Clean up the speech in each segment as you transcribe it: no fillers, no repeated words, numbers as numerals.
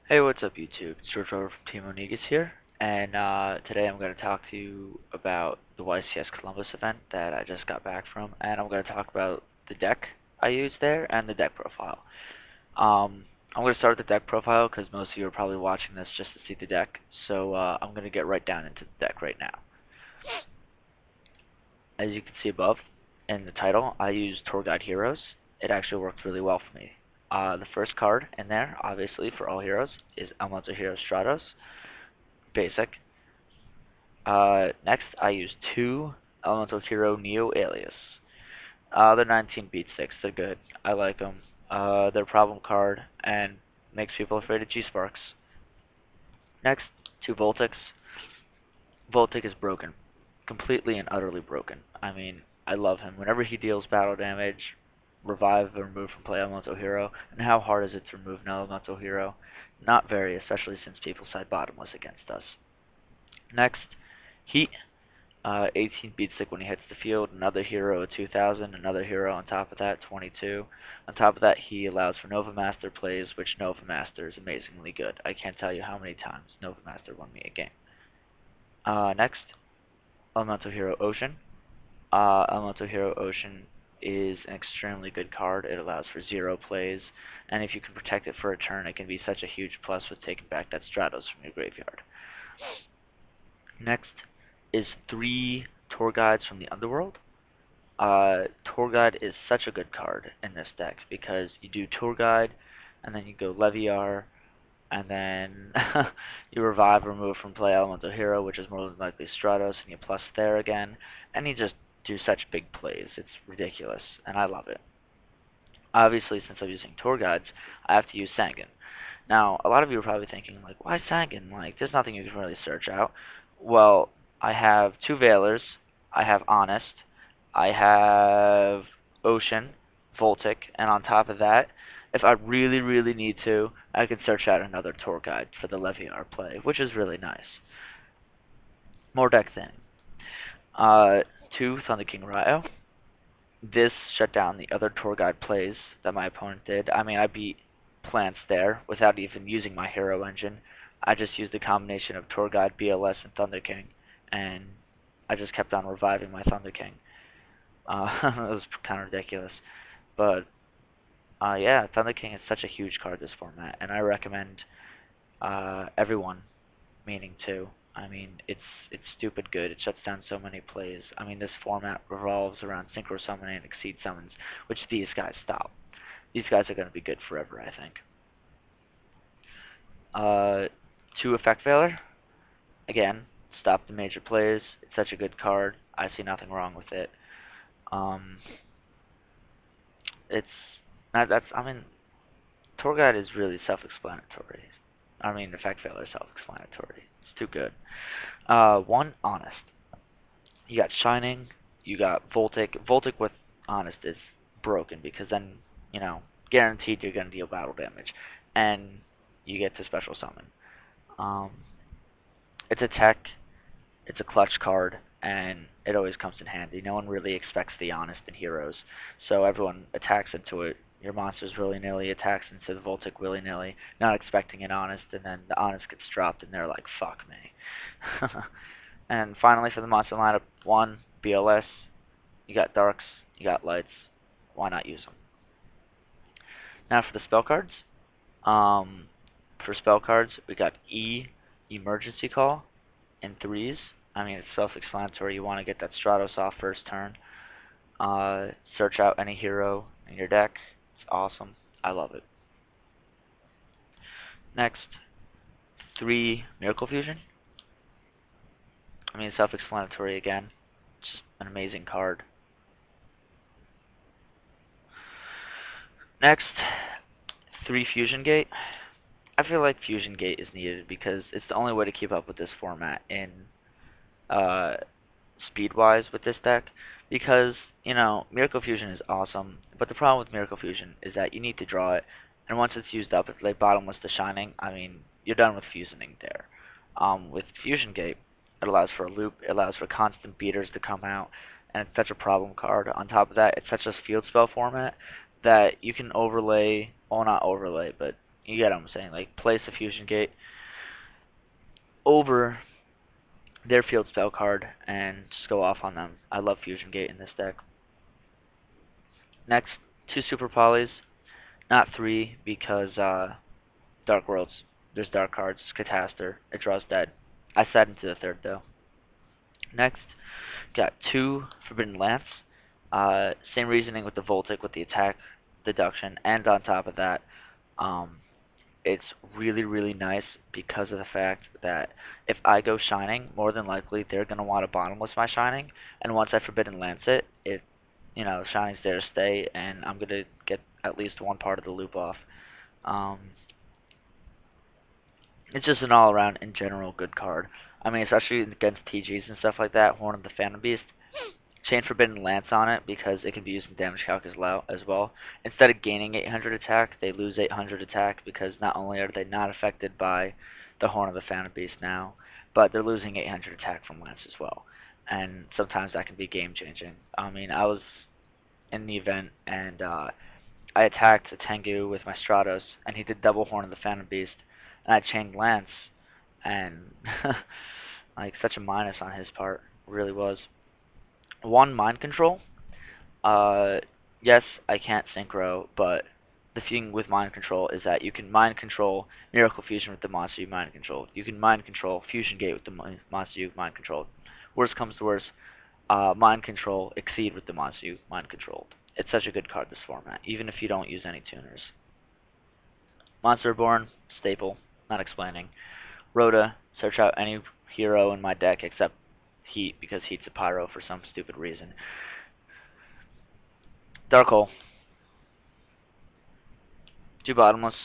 Hey, what's up YouTube? It's George over from Team Onigas here, and today I'm going to talk to you about the YCS Columbus event that I just got back from, and I'm going to talk about the deck I used there and the deck profile. I'm going to start with the deck profile because most of you are probably watching this just to see the deck, so I'm going to get right down into the deck right now. As you can see above in the title, I used Tourguide Heroes. It actually worked really well for me. The first card in there, obviously for all heroes, is Elemental Hero Stratos. Basic. Next, I use two Elemental Hero Neo Alias. They're 19 beat 6. They're good. I like them. They're problem card and makes people afraid of G-Sparks. Next, two Voltics. Voltic is broken. Completely and utterly broken. I mean, I love him. Whenever he deals battle damage, revive or remove from play Elemental Hero. And how hard is it to remove an Elemental Hero? Not very, especially since people side bottomless against us. Next, Heat. 18 beats sick when he hits the field. Another hero at 2000. Another hero on top of that, 22. On top of that, he allows for Nova Master plays, which Nova Master is amazingly good. I can't tell you how many times Nova Master won me a game. Next, Elemental Hero Ocean. Elemental Hero Ocean is an extremely good card. It allows for 0 plays, and if you can protect it for a turn, it can be such a huge plus with taking back that Stratos from your graveyard. Next is 3 Tourguides from the Underworld. Tourguide is such a good card in this deck because you do Tourguide, and then you go Leviar, and then you revive or remove from play Elemental Hero, which is more than likely Stratos, and you plus there again, and you just do such big plays. It's ridiculous, and I love it. Obviously, since I'm using Tourguides, I have to use Sangan. Now, a lot of you are probably thinking, like, why Sangan? Like, there's nothing you can really search out. Well, I have 2 Veilers, I have Honest, I have Ocean, Voltic, and on top of that, if I really, really need to, I can search out another Tourguide for the Leviar play, which is really nice. More deck thinning. 2 Thunder King Ryo. This shut down the other Tourguide plays that my opponent did. I mean, I beat plants there without even using my hero engine. I just used a combination of Tourguide, BLS, and Thunder King, and I just kept on reviving my Thunder King. It was kind of ridiculous. But, yeah, Thunder King is such a huge card this format, and I recommend everyone, meaning to. I mean, it's stupid good. It shuts down so many plays. I mean, this format revolves around synchro summoning and exceed summons, which these guys stop. These guys are going to be good forever, I think. 2 Effect Veiler. Again, stop the major plays. It's such a good card. I see nothing wrong with it. Um, it's that's I mean, Tourguide is really self-explanatory. I mean, Effect Veiler is self-explanatory. It's too good. 1 Honest. You got Shining, you got Voltic. Voltic with Honest is broken because then, guaranteed you're going to deal battle damage. And you get to special summon. Um, it's a tech, it's a clutch card, and it always comes in handy. No one really expects the Honest in Heroes, so everyone attacks into it. Your monsters willy-nilly attacks into the Voltic willy-nilly, not expecting an Honest, and then the Honest gets dropped, and they're like, fuck me. And finally, for the monster lineup, 1 BLS. You got darks, you got lights. Why not use them? Now for the spell cards. Um, for spell cards, we got E, Emergency Call, in 3s. I mean, it's self-explanatory. You want to get that Stratos off first turn. Search out any hero in your deck. It's awesome. I love it. Next, 3 Miracle Fusion. I mean, self-explanatory again. It's just an amazing card. Next, 3 Fusion Gate. I feel like Fusion Gate is needed because it's the only way to keep up with this format in uh, speed-wise with this deck. Because, Miracle Fusion is awesome, but the problem with Miracle Fusion is that you need to draw it, and once it's used up, it's like Bottomless to Shining. I mean, you're done with fusioning there. With Fusion Gate, it allows for a loop, it allows for constant beaters to come out, and it's such a problem card. On top of that, it's such a field spell format that you can overlay, well, not overlay, but You get what I'm saying? Like, place a Fusion Gate over their field spell card and just go off on them. I love Fusion Gate in this deck. Next, 2 Super Polys. Not 3 because Dark Worlds. There's dark cards. Cataster. It draws dead. I sat into the third though. Next, got 2 Forbidden Lance. Same reasoning with the Voltic with the attack deduction, and on top of that, um, it's really, really nice because of the fact that if I go Shining, more than likely they're going to want to bottomless my Shining, and once I Forbidden Lance it, Shining's there to stay, and I'm going to get at least one part of the loop off. Um, it's just an all-around, in general, good card. I mean, especially against TGs and stuff like that, Horn of the Phantom Beast. Chain Forbidden Lance on it because it can be used in damage calc as well. Instead of gaining 800 attack, they lose 800 attack because not only are they not affected by the Horn of the Phantom Beast now, but they're losing 800 attack from Lance as well. And sometimes that can be game changing. I mean, I was in the event and I attacked a Tengu with my Stratos, and he did double Horn of the Phantom Beast, and I chained Lance, and like such a minus on his part, really was. 1 Mind Control. Uh, yes, I can't Synchro, but the thing with Mind Control is that you can Mind Control Miracle Fusion with the monster you Mind Control. You can Mind Control Fusion Gate with the monster you Mind Controlled. Worst comes to worst, Mind Control Exceed with the monster you Mind Controlled. It's such a good card this format, even if you don't use any tuners. Monster Reborn, staple, not explaining. Rhoda, search out any hero in my deck except Heat, because Heat's a Pyro for some stupid reason. Dark Hole, 2 bottomless.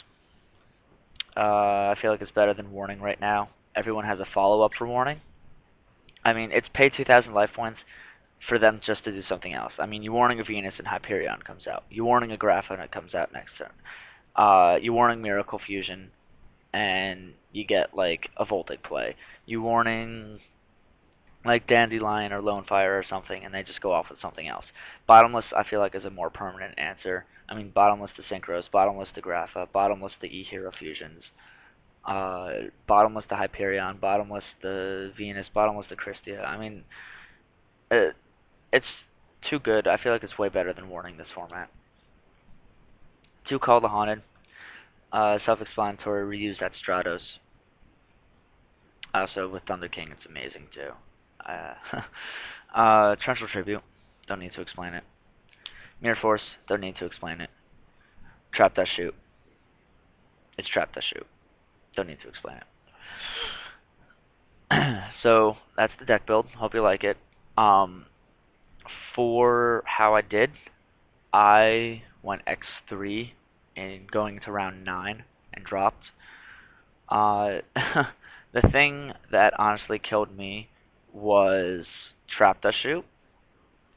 I feel like it's better than Warning right now. Everyone has a follow-up for Warning. I mean, it's pay 2,000 life points for them just to do something else. I mean, you Warning a Venus and Hyperion comes out. You Warning a Grapha and it comes out next turn. You Warning Miracle Fusion and you get like a Voltic play. You Warning like Dandelion or Lone Fire or something, and they just go off with something else. Bottomless, I feel like, is a more permanent answer. I mean, bottomless to Synchros, bottomless to Grapha, bottomless to E-Hero Fusions, bottomless to Hyperion, bottomless to Venus, bottomless to Christia. I mean, it's too good. I feel like it's way better than Warning this format. 2 Call the Haunted, self-explanatory, reused at Stratos. Also, with Thunder King, it's amazing, too. Torrential Tribute, don't need to explain it. Mirror Force, don't need to explain it. Trap That Shoot, it's Trap That Shoot, don't need to explain it. So, that's the deck build, hope you like it. For how I did, I went X3 and going into round 9 and dropped. The thing that honestly killed me was Trap That Shoot.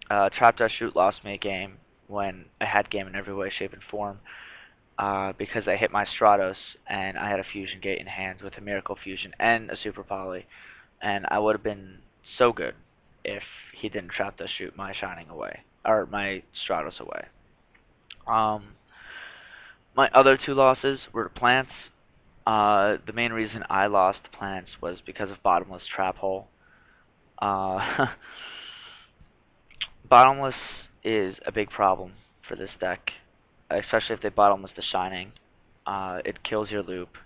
Trap That Shoot lost me a game when I had game in every way, shape, and form because I hit my Stratos and I had a Fusion Gate in hand with a Miracle Fusion and a Super Poly, and I would have been so good if he didn't Trap That Shoot my Shining away, or my Stratos away. My other 2 losses were to Plants. The main reason I lost Plants was because of Bottomless Trap Hole. Bottomless is a big problem for this deck, especially if they bottomless the Shining. It kills your loop.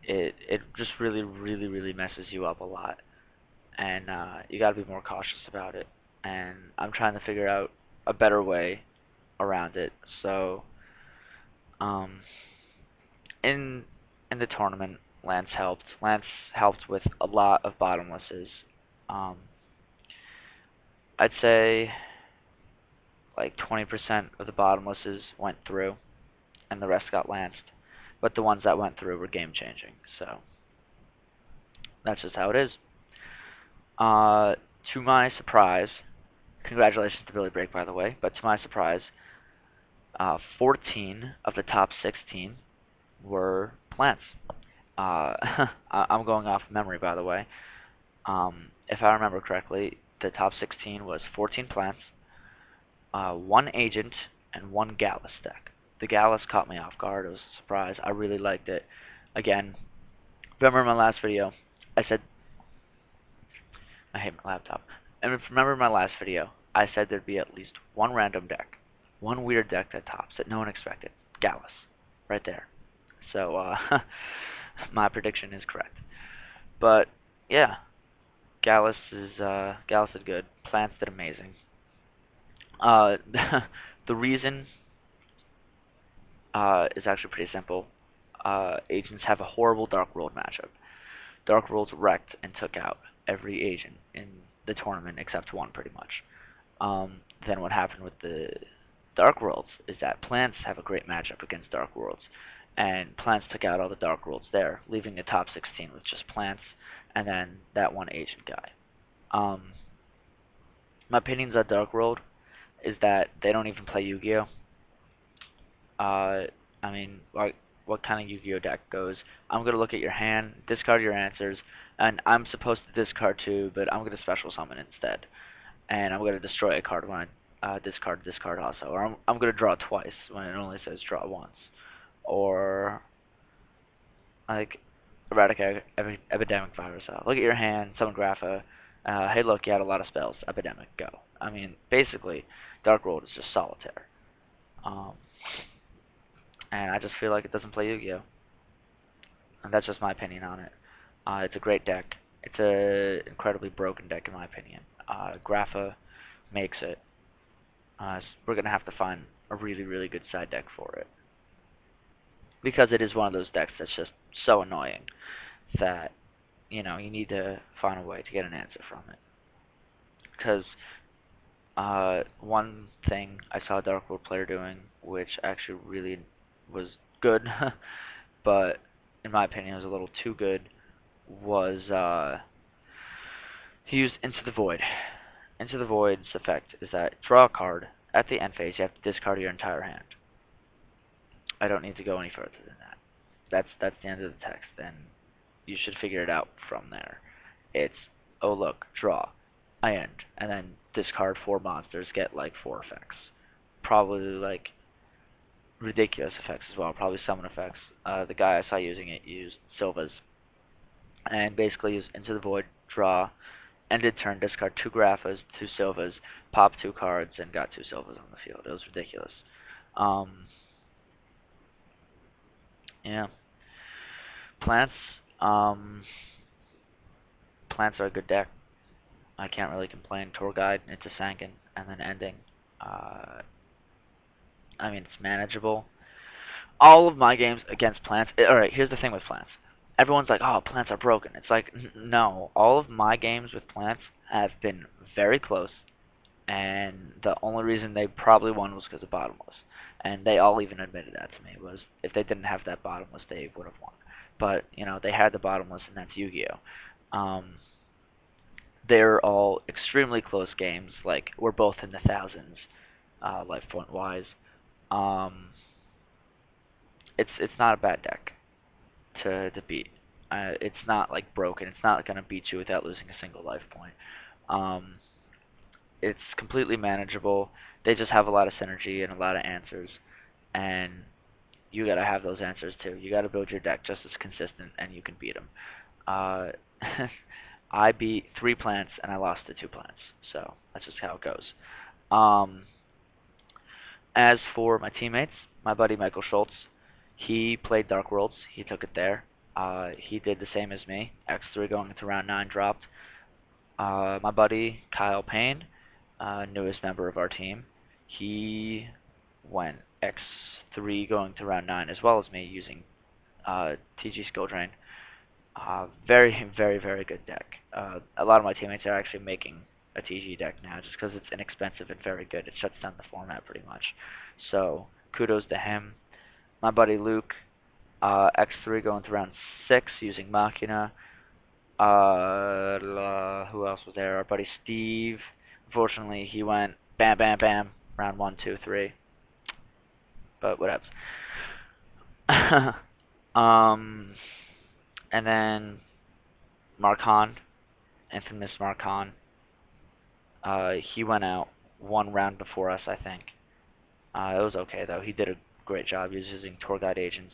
It just really, really, really messes you up a lot, and you got to be more cautious about it. And I'm trying to figure out a better way around it. So, um, in in the tournament, Lance helped. Lance helped with a lot of bottomlesses. Um, I'd say like 20% of the bottomlesses went through, and the rest got lanced. But the ones that went through were game changing. So that's just how it is. To my surprise, congratulations to Billy Break, by the way. But to my surprise, 14 of the top 16 were plants. I'm going off memory, by the way. If I remember correctly, the top 16 was 14 plants, 1 agent, and 1 Gallus deck. the Gallus caught me off guard. It was a surprise. I really liked it. Again, remember my last video? I said I hate my laptop. And remember my last video? I said there'd be at least one random deck, one weird deck that tops that no one expected. Gallus, right there. So my prediction is correct. But yeah, Gallus is good. Plants did amazing. Uh, the reason is actually pretty simple. Agents have a horrible Dark World matchup. Dark Worlds wrecked and took out every agent in the tournament except one, pretty much. Then what happened with the Dark Worlds is that Plants have a great matchup against Dark Worlds, and Plants took out all the Dark Worlds there, leaving the top 16 with just Plants and then that one agent guy. Um, my opinions on Dark World is that they don't even play Yu-Gi-Oh. Uh, I mean, what kind of Yu-Gi-Oh deck goes? I'm gonna look at your hand, discard your answers, and I'm supposed to discard too, but I'm gonna special summon instead, and I'm gonna destroy a card when I discard also, or I'm gonna draw twice when it only says draw once, or like eradicate epidemic virus. Look at your hand, summon Grapha. Hey, look, you had a lot of spells. Epidemic, go. I mean, basically, Dark World is just solitaire. Um, and I just feel like it doesn't play Yu-Gi-Oh. And that's just my opinion on it. It's a great deck. It's a incredibly broken deck in my opinion. Grapha makes it. We're gonna have to find a really, really good side deck for it because it is one of those decks that's just so annoying that you need to find a way to get an answer from it. Because one thing I saw a Dark World player doing, which actually really was good, but in my opinion was a little too good, was he used Into the Void. Into the Void's effect is that draw a card. At the end phase, you have to discard your entire hand. I don't need to go any further than that. That's the end of the text, and you should figure it out from there. It's, oh look, draw, I end, and then discard 4 monsters, get like 4 effects. Probably like ridiculous effects as well, probably summon effects. The guy I saw using it used Silva's, and basically used Into the Void, draw, ended turn, discard 2 Graphas, 2 Silvas, pop 2 cards, and got 2 Silvas on the field. It was ridiculous. Um, yeah. Plants, um, Plants are a good deck. I can't really complain. Tourguide into Sankin, and then ending. Uh, I mean, it's manageable. All of my games against Plants. Alright, here's the thing with Plants. Everyone's like, oh, Plants are broken. It's like, no. All of my games with Plants have been very close, and the only reason they probably won was because of Bottomless. And they all even admitted that to me, was if they didn't have that Bottomless, they would have won. But, they had the Bottomless, and that's Yu-Gi-Oh! They're all extremely close games. Like, we're both in the thousands, life point wise. Um, it's not a bad deck to beat. It's not like broken. It's not gonna beat you without losing a single life point. Um, it's completely manageable. They just have a lot of synergy and a lot of answers, and you gotta have those answers too. You gotta build your deck just as consistent, and you can beat them. Uh, I beat 3 plants and I lost to 2 plants, so that's just how it goes. Um, as for my teammates, my buddy Michael Schultz, he played Dark Worlds. He took it there. He did the same as me. X3 going into round 9 dropped. My buddy Kyle Payne, newest member of our team, he went X3 going to round 9 as well as me using TG Skill Drain. Very, very, very good deck. A lot of my teammates are actually making a TG deck now just because it's inexpensive and very good. It shuts down the format pretty much. So kudos to him. My buddy Luke, X3 going to round 6 using Machina. Who else was there? Our buddy Steve. Unfortunately, he went bam, bam, bam, round 1, 2, 3. But whatevs. um, and then Marcon, infamous Marcon. He went out 1 round before us, I think. It was okay though. He did a great job. He was using tour guide agents,